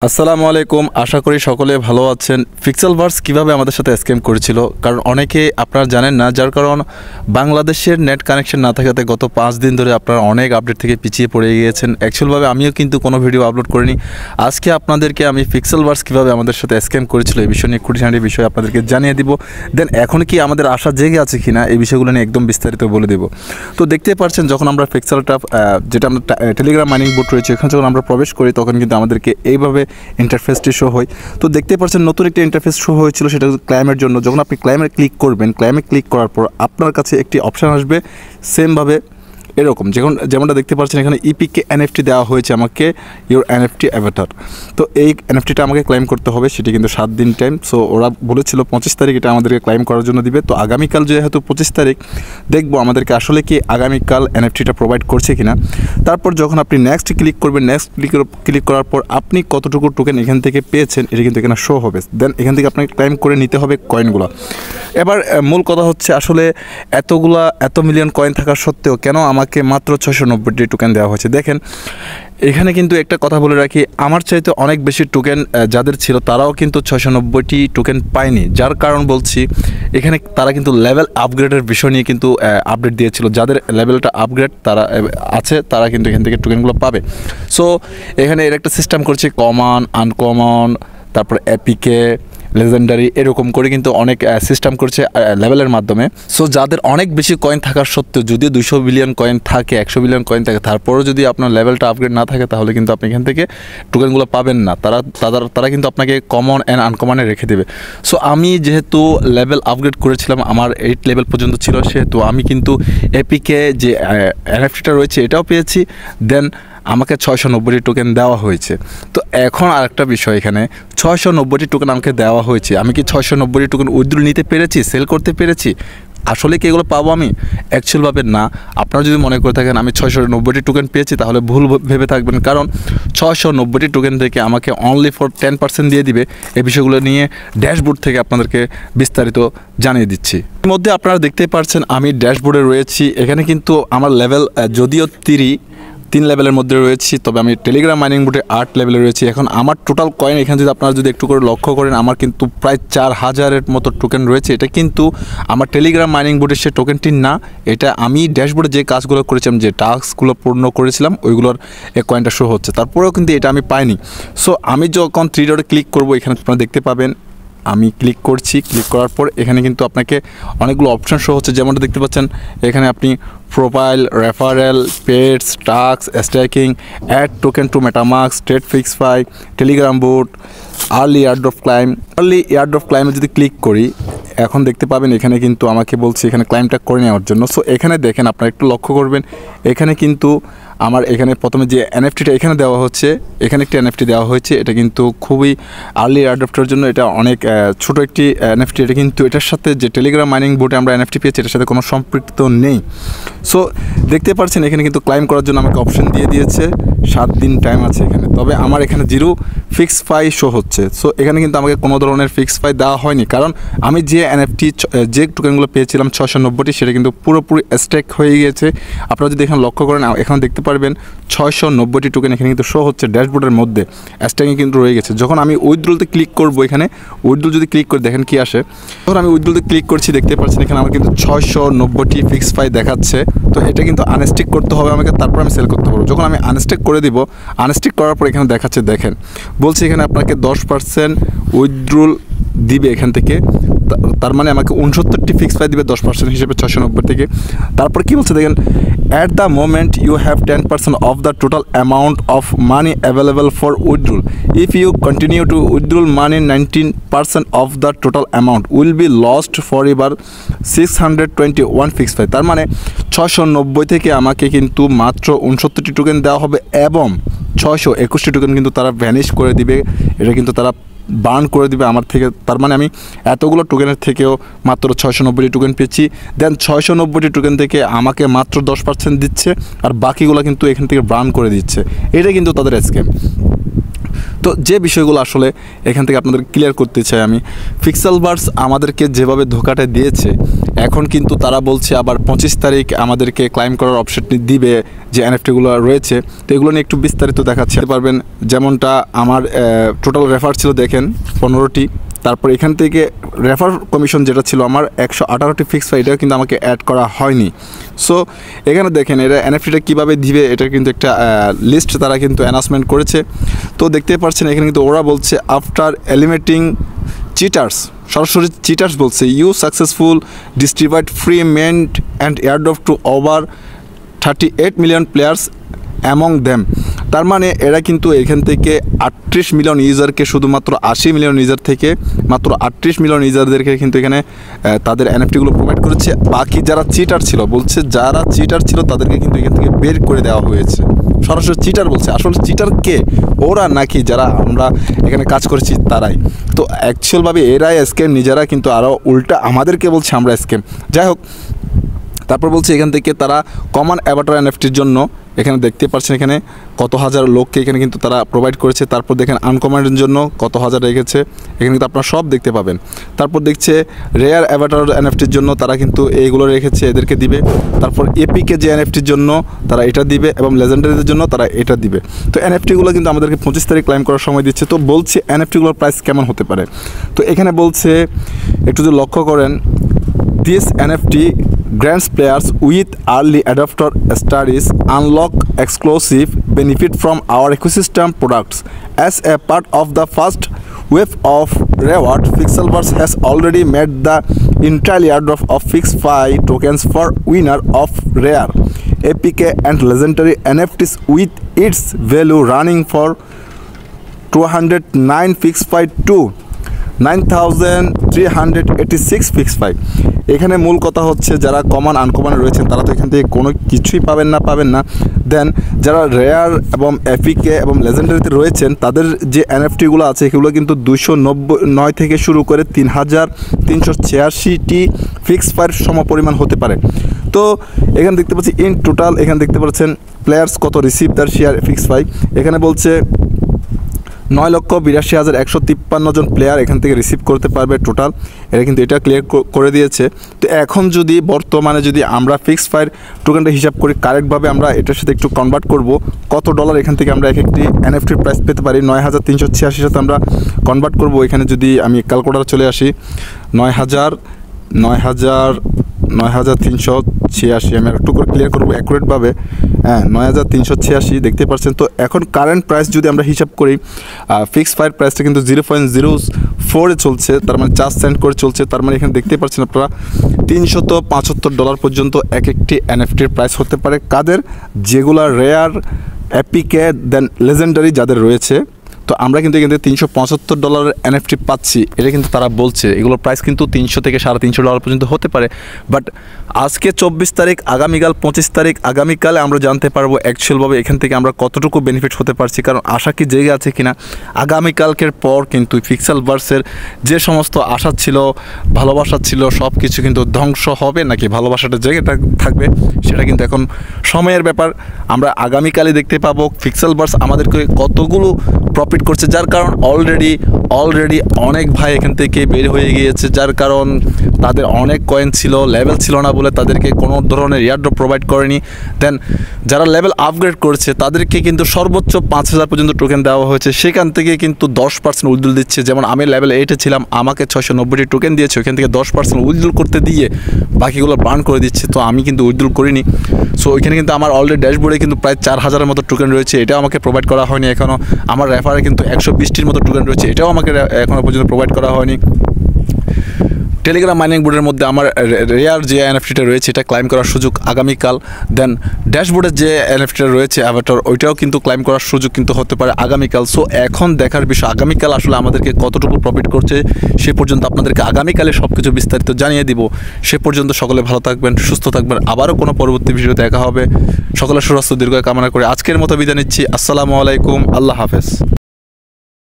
আসসালামু আলাইকুম, আশা করি সকলে ভালো আছেন। পিক্সেলভার্স কিভাবে আমাদের সাথে স্ক্যাম করেছিল, কারণ অনেকে আপনারা জানেন না, যার কারণ বাংলাদেশের নেট কানেকশন না থাকাতে গত 5 দিন ধরে আপনারা অনেক আপডেট থেকে পিছিয়ে পড়ে গিয়েছেন। অ্যাকচুয়ালভাবে আমিও কিন্তু কোনো ভিডিও আপলোড করিনি। আজকে আপনাদেরকে আমি পিক্সেলভার্স কিভাবে আমাদের সাথে স্ক্যাম করেছিল এই বিষয় নিয়ে খুঁটিনাটি বিষয় আপনাদেরকে জানিয়ে দিব। দেন এখন কি আমাদের আশা জেগে আছে কিনা এই বিষয়গুলো নিয়ে একদম বিস্তারিত বলে দেব। তো দেখতেই পাচ্ছেন, যখন আমরা পিক্সেলটা যেটা আমরা টেলিগ্রাম মাইনিং বোট রয়েছে এখানে যখন আমরা প্রবেশ করি তখন কিন্তু আমাদেরকে এইভাবে ইন্টারফেসটি শো হয়। তো দেখতে পাচ্ছেন নতুন একটা ইন্টারফেস শো হয়েছিল, সেটা ক্লাইমের জন্য। যখন আপনি ক্লাইমে ক্লিক করবেন, ক্লাইমে ক্লিক করার পর আপনার কাছে একটি অপশান আসবে সেমভাবে এরকম, যেমনটা দেখতে পাচ্ছেন এখানে ইপিকে এনএফটি দেওয়া হয়েছে আমাকে, ইউর এনএফটি অ্যাভাটার। তো এই এনএফটিটা আমাকে ক্লাইম করতে হবে, সেটি কিন্তু 7 দিন টাইম। সো ওরা বলেছিল 25 তারিখ এটা আমাদেরকে ক্লাইম করার জন্য দিবে। তো আগামীকাল যেহেতু 25 তারিখ, দেখবো আমাদেরকে আসলে কি আগামীকাল এনএফটিটা প্রোভাইড করছে কিনা। তারপর যখন আপনি নেক্সট ক্লিক করবেন, নেক্সট ক্লিক করার পর আপনি কতটুকু টোকেন এখান থেকে পেয়েছেন এটা কিন্তু এখানে শো হবে। দেন এখান থেকে আপনাকে ক্লাইম করে নিতে হবে কয়েনগুলো। এবার মূল কথা হচ্ছে, আসলে এত মিলিয়ন কয়েন থাকা সত্ত্বেও কেন আমাকে মাত্র 690টি টোকেন দেওয়া হয়েছে। দেখেন এখানে কিন্তু একটা কথা বলে রাখি, আমার চাইতে অনেক বেশি টোকেন যাদের ছিল তারাও কিন্তু 690টি টোকেন পায়নি। যার কারণ বলছি, এখানে তারা কিন্তু লেভেল আপগ্রেডের বিষয় নিয়ে কিন্তু আপডেট দিয়েছিল। যাদের লেভেলটা আপগ্রেড তারা আছে তারা কিন্তু এখান থেকে টোকেনগুলো পাবে। সো এখানে এর একটা সিস্টেম করছে কমন, আনকমন, তারপর এপিকে, লেজেন্ডারি, এরকম করে কিন্তু অনেক সিস্টেম করছে লেভেলের মাধ্যমে। সো যাদের অনেক বেশি কয়েন থাকার সত্ত্বেও, যদিও 200 বিলিয়ন কয়েন থাকে, 100 বিলিয়ন কয়েন থাকে, তারপরেও যদি আপনার লেভেলটা আপগ্রেড না থাকে তাহলে কিন্তু আপনি এখান থেকে টোকেনগুলো পাবেন না। তারা কিন্তু আপনাকে কমন অ্যান্ড আনকমনে রেখে দেবে। সো আমি যেহেতু লেভেল আপগ্রেড করেছিলাম, আমার 8 লেভেল পর্যন্ত ছিল, সেহেতু আমি কিন্তু এপিকে যে এনএফটিটা রয়েছে এটাও পেয়েছি। দেন আমাকে 690টি টোকেন দেওয়া হয়েছে। তো এখন আরেকটা বিষয়, এখানে 690টি টোকেন আমাকে দেওয়া হয়েছে, আমি কি 690টি টোকেন উইথড্র নিতে পেরেছি, সেল করতে পেরেছি? আসলে কি এগুলো পাবো আমি? অ্যাকচুয়ালভাবে না। আপনারা যদি মনে করে থাকেন আমি 690টি টোকেন পেয়েছি তাহলে ভুল ভেবে থাকবেন, কারণ 690টি টোকেন থেকে আমাকে অনলি ফর 10% দিয়ে দিবে। এই বিষয়গুলো নিয়ে ড্যাশবোর্ড থেকে আপনাদেরকে বিস্তারিত জানিয়ে দিচ্ছি। এর মধ্যে আপনারা দেখতেই পাচ্ছেন আমি ড্যাশবোর্ডে রয়েছি। এখানে কিন্তু আমার লেভেল যদিও 3 লেভেলের মধ্যে রয়েছি, তবে আমি টেলিগ্রাম মাইনিং বোটে 8 লেভেলে রয়েছি। এখন আমার টোটাল কয়েন এখানে যদি আপনারা যদি একটু করে লক্ষ্য করেন, আমার কিন্তু প্রায় 4000-এর মতো টোকেন রয়েছে। এটা কিন্তু আমার টেলিগ্রাম মাইনিং বোটের সে টোকেনটি না, এটা আমি ড্যাশবোর্ডে যে কাজগুলো করেছিলাম, যে টাস্কগুলো পূর্ণ করেছিলাম, ওইগুলোর এই কয়েনটা শো হচ্ছে। তারপরেও কিন্তু এটা আমি পাইনি। সো আমি যখন 3 ডটে ক্লিক করবো, এখানে আপনারা দেখতে পাবেন আমি ক্লিক করছি। ক্লিক করার পর এখানে কিন্তু আপনাকে অনেকগুলো অপশান শো হচ্ছে, যেমনটা দেখতে পাচ্ছেন এখানে আপনি প্রোফাইল, রেফারেল, পেডস, task, staking, add token to MetaMask, trade ফিক্সফাই, টেলিগ্রাম বোট, আর্লি এয়ারড্রপ ক্লাইমে যদি ক্লিক করি, এখন দেখতে পাবেন এখানে কিন্তু আমাকে বলছে এখানে ক্লাইমটা করে নেওয়ার জন্য। সো এখানে দেখেন, আপনারা একটু লক্ষ্য করবেন, এখানে কিন্তু আমার এখানে প্রথমে যে এনএফটিটা এখানে দেওয়া হচ্ছে, এখানে একটি এনএফটি দেওয়া হয়েছে। এটা কিন্তু খুবই আর্লি অ্যাডপ্টারের জন্য, এটা অনেক ছোট একটি এনএফটি। এটা কিন্তু এটার সাথে যে টেলিগ্রাম মাইনিং বোর্ডে আমরা এনএফটি পেয়েছি এটার সাথে কোনো সম্পৃক্ত নেই। সো দেখতে পাচ্ছেন এখানে কিন্তু ক্লাইম করার জন্য আমাকে অপশন দিয়ে দিয়েছে, 7 দিন টাইম আছে এখানে। তবে আমার এখানে 0 ফিক্স ফাই শো হচ্ছে। সো এখানে কিন্তু আমাকে কোনো ধরনের ফিক্স ফাই দেওয়া হয়নি, কারণ আমি যে এনএফটি যে টোকেনগুলো পেয়েছিলাম 690টি, সেটা কিন্তু পুরোপুরি স্টেক হয়ে গিয়েছে। আপনারা যদি এখানে লক্ষ্য করেন, এখানে দেখতে পারবেন 690টি টোকেন এখানে কিন্তু শো হচ্ছে ড্যাশবোর্ডের মধ্যে, স্টেকিং কিন্তু রয়ে গেছে। যখন আমি উইথড্রলতে ক্লিক করবো, এখানে উইথড্রল যদি ক্লিক করে দেখেন কি আসে, যখন আমি উইথড্রলতে ক্লিক করছি দেখতে পাচ্ছেন এখানে আমার কিন্তু 690টি ফিক্স ফাই দেখাচ্ছে। তো এটা কিন্তু আনস্টিক করতে হবে আমাকে, তারপর আমি সেল করতে পারবো। যখন আমি আনস্টিক করে দিব, আনস্টিক করার পর এখানে দেখাচ্ছে, দেখেন বলছি এখানে আপনাকে 10% উইথড্রল দিবে এখান থেকে। তার মানে আমাকে 69টি ফিক্স ফাই দিবে 10% হিসেবে 690 থেকে। তারপর কি বলছে দেখেন, at the moment you have 10% of the total amount of money available for withdrawal. If you continue to withdrawal money 19% of the total amount will be lost for ever 621 ফিক্স ফাই। তার মানে 690 থেকে আমাকে কিন্তু মাত্র 69টি টোকেন দেওয়া হবে এবং 621টি টোকেন কিন্তু তারা ভ্যানিশ করে দিবে। এটা কিন্তু তারা বার্ন করে দিবে আমার থেকে। তার মানে আমি এতগুলো টোকেনের থেকেও মাত্র 690টি টোকেন পেয়েছি। দেন 690টি টোকেন থেকে আমাকে মাত্র 10% দিচ্ছে, আর বাকিগুলো কিন্তু এখান থেকে বার্ন করে দিচ্ছে। এটা কিন্তু তাদের স্ক্যাম। তো যে বিষয়গুলো আসলে এখান থেকে আপনাদের ক্লিয়ার করতে চাই আমি, পিক্সেলভার্স আমাদেরকে যেভাবে ধোকাটা দিয়েছে, এখন কিন্তু তারা বলছে আবার 25 তারিখ আমাদেরকে ক্লাইম করার অপশনটি দিবে যে এনএফটিগুলো রয়েছে। তো এগুলো নিয়ে একটু বিস্তারিত দেখাচ্ছে পারবেন। যেমনটা আমার টোটাল রেফার ছিল দেখেন 15টি, তারপর এখান থেকে রেফার কমিশন যেটা ছিল আমার 118টি ফিক্স হয়, এটাও কিন্তু আমাকে অ্যাড করা হয়নি। সো এখানে দেখেন এরা এনএফটিটা কীভাবে দিবে এটার কিন্তু একটা লিস্ট তারা কিন্তু অ্যানাউন্সমেন্ট করেছে। তো দেখতে পাচ্ছেন এখানে কিন্তু ওরা বলছে আফটার এলিমিনেটিং চিটার্স, সরাসরি চিটার্স বলছে, you successful distribute free mint and airdrop to over 38 million players among them. তার মানে এরা কিন্তু এখান থেকে 38 মিলিয়ন ইউজারকে, শুধুমাত্র 80 মিলিয়ন ইউজার থেকে মাত্র 38 মিলিয়ন ইউজারদেরকে কিন্তু এখানে তাদের এনএফটিগুলো প্রোভাইড করেছে। বাকি যারা চিটার ছিল, বলছে যারা চিটার ছিল তাদেরকে কিন্তু এখান থেকে বের করে দেওয়া হয়েছে। সরাসরি চিটার বলছে, আসলে চিটার কে, ওরা নাকি যারা আমরা এখানে কাজ করেছি তারাই? তো অ্যাকচুয়ালভাবে এরাই স্ক্যাম, নিজেরা কিন্তু আরও উল্টা আমাদেরকে বলছে আমরা স্ক্যাম। যাই হোক, তারপর বলছে এখান থেকে তারা কমন অ্যাভাটার এনএফটির জন্য এখানে দেখতে পাচ্ছেন এখানে কত হাজার লোককে এখানে কিন্তু তারা প্রোভাইড করেছে। তারপর দেখেন আনকমনের জন্য কত হাজার রেখেছে, এখানে কিন্তু আপনারা সব দেখতে পাবেন। তারপর দেখছে রেয়ার অ্যাভাটার এনএফটির জন্য তারা কিন্তু এইগুলো রেখেছে, এদেরকে দিবে। তারপর এপিকে যে এনএফটির জন্য তারা এটা দিবে, এবং লেজেন্ডারিদের জন্য তারা এটা দিবে। তো এনএফটিগুলো কিন্তু আমাদেরকে 25 তারিখ ক্লাইম করার সময় দিচ্ছে। তো বলছে এনএফটিগুলোর প্রাইস কেমন হতে পারে। তো এখানে বলছে একটু যদি লক্ষ্য করেন, this NFT grants players with early adopter studies unlock exclusive benefit from our ecosystem products. As a part of the first wave of reward, Pixelverse has already made the entirely airdrop of FixFi tokens for winner of rare, APK and legendary NFTs, with its value running for 209 FixFi to 9386 FixFi। এখানে মূল কথা হচ্ছে যারা common আনকমনে রয়েছেন তারা তো এখান থেকে কোনো কিছুই পাবেন না। দেন যারা রেয়ার এবং এপিকে এবং লেজেন্ডারিতে রয়েছেন তাদের যে এনএফটিগুলো আছে এগুলো কিন্তু 299 থেকে শুরু করে 3386টি ফিক্সফাইর সমপরিমাণ হতে পারে। তো এখানে দেখতে পাচ্ছি ইন টোটাল, এখানে দেখতে পাচ্ছেন প্লেয়ার্স কত রিসিভ তার শেয়ার ফিক্সফাই। এখানে বলছে 9,82,153 জন প্লেয়ার এখান থেকে রিসিভ করতে পারবে টোটাল। এরা কিন্তু এটা ক্লিয়ার করে দিয়েছে। তো এখন যদি বর্তমানে যদি আমরা ফিক্সড ফায়ার টোকেনটা হিসাব করি কারেক্টভাবে, আমরা এটার সাথে একটু কনভার্ট করব, কত ডলার এখান থেকে আমরা এক একটি এনএফটির প্রাইস পেতে পারি। 9,386 সাথে আমরা কনভার্ট করব। এখানে যদি আমি ক্যালকুলেটর চলে আসি, 9,386 আমি একটু করে ক্লিয়ার করবো অ্যাকুরেটভাবে। হ্যাঁ, 9,386 দেখতে পাচ্ছেন। তো এখন কারেন্ট প্রাইস যদি আমরা হিসাব করি, ফিক্সড ফায়ার প্রাইসটা কিন্তু 0.04 চলছে, তার মানে 4 সেন্ট করে চলছে। তার মানে এখানে দেখতে পাচ্ছেন আপনারা $375 পর্যন্ত এক একটি এনএফটির প্রাইস হতে পারে। কাদের? যেগুলো রেয়ার, এপিকে, দেন লেজেন্ডারি যাদের রয়েছে। তো আমরা কিন্তু এখান থেকে $375 এনএফটি পাচ্ছি, এটা কিন্তু তারা বলছে। এগুলোর প্রাইস কিন্তু 300 থেকে $350 পর্যন্ত হতে পারে। বাট আজকে 24 তারিখ, আগামীকাল 25 তারিখ, আগামীকালে আমরা জানতে পারবো অ্যাকচুয়ালভাবে এখান থেকে আমরা কতটুকু বেনিফিট হতে পারছি। কারণ আশা কি জেগে আছে কিনা, আগামীকালকের পর কিন্তু পিক্সেলভার্সের যে সমস্ত আশা ছিল, ভালোবাসা ছিল, সব কিছু কিন্তু ধ্বংস হবে, নাকি ভালোবাসাটা জেগে থাকবে সেটা কিন্তু এখন সময়ের ব্যাপার। আমরা আগামীকালে দেখতে পাবো পিক্সেলভার্স আমাদেরকে কতগুলো প্রফিট করছে, যার কারণ অলরেডি অনেক ভাই এখান থেকে বের হয়ে গিয়েছে, যার কারণ তাদের অনেক কয়েন ছিল, লেভেল ছিল না বলে তাদেরকে কোনো ধরনের এয়ারড্রপ প্রোভাইড করেনি। দেন যারা লেভেল আপগ্রেড করেছে তাদেরকে কিন্তু সর্বোচ্চ 5,000 পর্যন্ত টোকেন দেওয়া হয়েছে, সেখান থেকে কিন্তু 10% উইথড্রল দিচ্ছে। যেমন আমি লেভেল 8-এ ছিলাম, আমাকে 690টি টোকেন দিয়েছে, ওইখান থেকে 10% উইথড্রল করতে দিয়ে বাকিগুলো বার্ন করে দিচ্ছে। তো আমি কিন্তু উইথড্রল করিনি। সো ওইখানে কিন্তু আমার অলরেডি ড্যাশবোর্ডে কিন্তু প্রায় 4,000-এর মতো টোকেন রয়েছে, এটাও আমাকে প্রোভাইড করা হয়নি এখনও। আমার রেফারে কিন্তু 120টির মতো টোকেন রয়েছে, এটাও আমাকে এখনও পর্যন্ত প্রোভাইড করা হয়নি। টেলিগ্রাম মাইনিং বোর্ডের মধ্যে আমার রেয়ার যে এনএফটিটা রয়েছে এটা ক্লাইম করার সুযোগ আগামীকাল। দেন ড্যাশবোর্ডের যে এনএফটিটা রয়েছে অ্যাভাটার, ওইটাও কিন্তু ক্লাইম করার সুযোগ কিন্তু হতে পারে আগামীকাল। সো এখন দেখার বিষয় আগামীকাল আসলে আমাদেরকে কতটুকু প্রফিট করছে, সে পর্যন্ত আপনাদেরকে আগামীকালে সব কিছু বিস্তারিত জানিয়ে দিব। সে পর্যন্ত সকলে ভালো থাকবেন, সুস্থ থাকবেন। আবারও কোনো পরবর্তী ভিডিও দেখা হবে। সকলের সুস্বাস্থ্য দীর্ঘ কামনা করে আজকের মতো বিদায় নিচ্ছি। আসসালামু আলাইকুম, আল্লাহ হাফেজ।